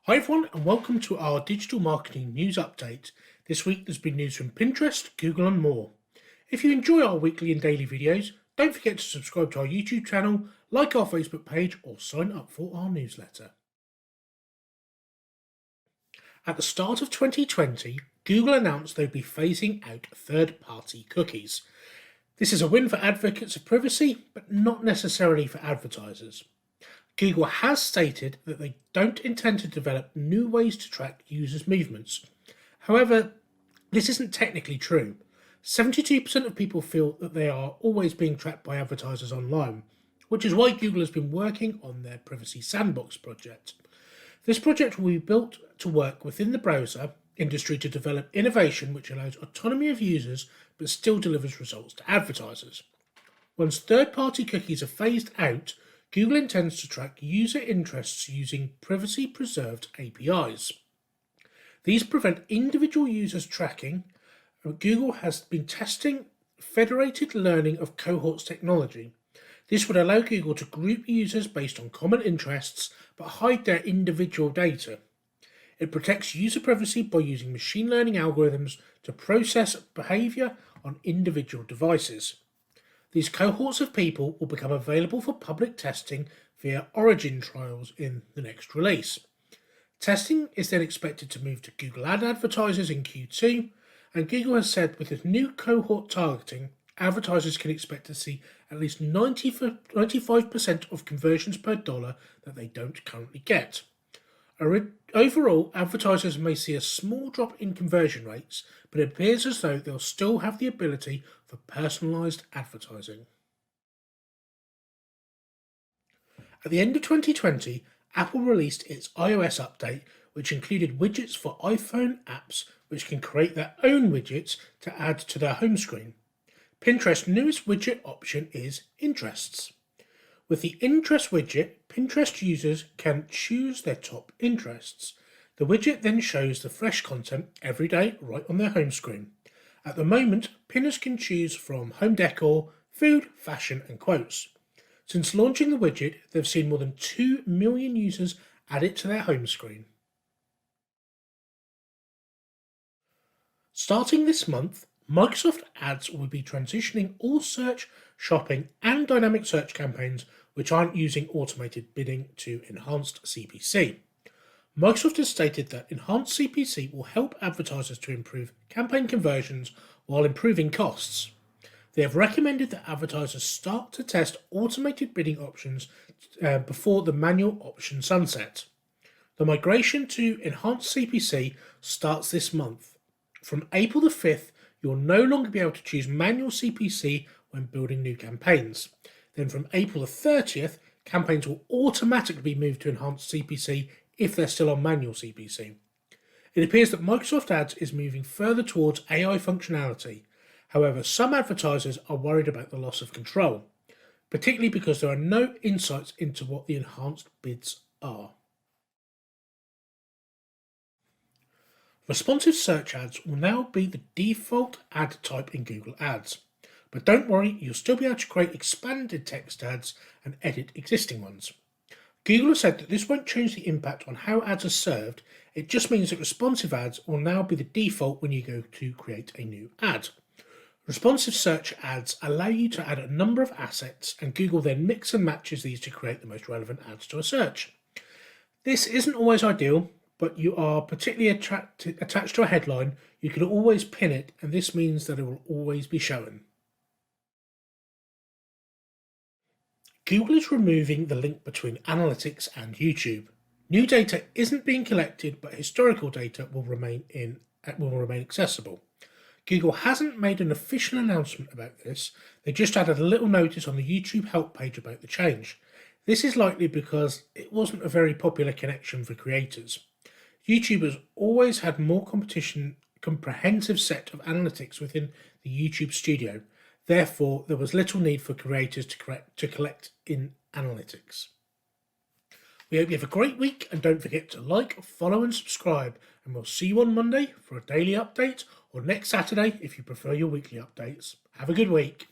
Hi everyone and welcome to our digital marketing news update. This week there's been news from Pinterest, Google and more. If you enjoy our weekly and daily videos, don't forget to subscribe to our YouTube channel, like our Facebook page or sign up for our newsletter. At the start of 2020, Google announced they'd be phasing out third-party cookies. This is a win for advocates of privacy, but not necessarily for advertisers. Google has stated that they don't intend to develop new ways to track users' movements. However, this isn't technically true. 72% of people feel that they are always being tracked by advertisers online, which is why Google has been working on their Privacy Sandbox project. This project will be built to work within the browser industry to develop innovation which allows autonomy of users but still delivers results to advertisers. Once third-party cookies are phased out, Google intends to track user interests using privacy-preserved APIs. These prevent individual users tracking. Google has been testing federated learning of cohorts technology. This would allow Google to group users based on common interests but hide their individual data. It protects user privacy by using machine learning algorithms to process behavior on individual devices. These cohorts of people will become available for public testing via Origin trials in the next release. Testing is then expected to move to Google Ad advertisers in Q2, and Google has said with this new cohort targeting, advertisers can expect to see at least 95% of conversions per dollar that they don't currently get. Overall, advertisers may see a small drop in conversion rates, but it appears as though they'll still have the ability for personalised advertising. At the end of 2020, Apple released its iOS update, which included widgets for iPhone apps which can create their own widgets to add to their home screen. Pinterest's newest widget option is Interests. With the Interest widget, Pinterest users can choose their top interests. The widget then shows the fresh content every day right on their home screen. At the moment, pinners can choose from home decor, food, fashion and quotes. Since launching the widget, they've seen more than 2 million users add it to their home screen. Starting this month, Microsoft Ads will be transitioning all search, shopping and dynamic search campaigns which aren't using automated bidding to enhanced CPC. Microsoft has stated that enhanced CPC will help advertisers to improve campaign conversions while improving costs. They have recommended that advertisers start to test automated bidding options before the manual option sunset. The migration to enhanced CPC starts this month. From April the 5th, you'll no longer be able to choose manual CPC when building new campaigns. Then from April the 30th, campaigns will automatically be moved to enhanced CPC if they're still on manual CPC. It appears that Microsoft Ads is moving further towards AI functionality. However, some advertisers are worried about the loss of control, particularly because there are no insights into what the enhanced bids are. Responsive search ads will now be the default ad type in Google Ads. But don't worry, you'll still be able to create expanded text ads and edit existing ones. Google has said that this won't change the impact on how ads are served, it just means that responsive ads will now be the default when you go to create a new ad. Responsive search ads allow you to add a number of assets and Google then mix and matches these to create the most relevant ads to a search. This isn't always ideal, but you are particularly attached to a headline, you can always pin it and this means that it will always be shown. Google is removing the link between analytics and YouTube. New data isn't being collected, but historical data will remain accessible. Google hasn't made an official announcement about this, they just added a little notice on the YouTube help page about the change. This is likely because it wasn't a very popular connection for creators. YouTube has always had more comprehensive set of analytics within the YouTube studio. Therefore, there was little need for creators to collect in analytics. We hope you have a great week and don't forget to like, follow and subscribe, and we'll see you on Monday for a daily update or next Saturday if you prefer your weekly updates. Have a good week.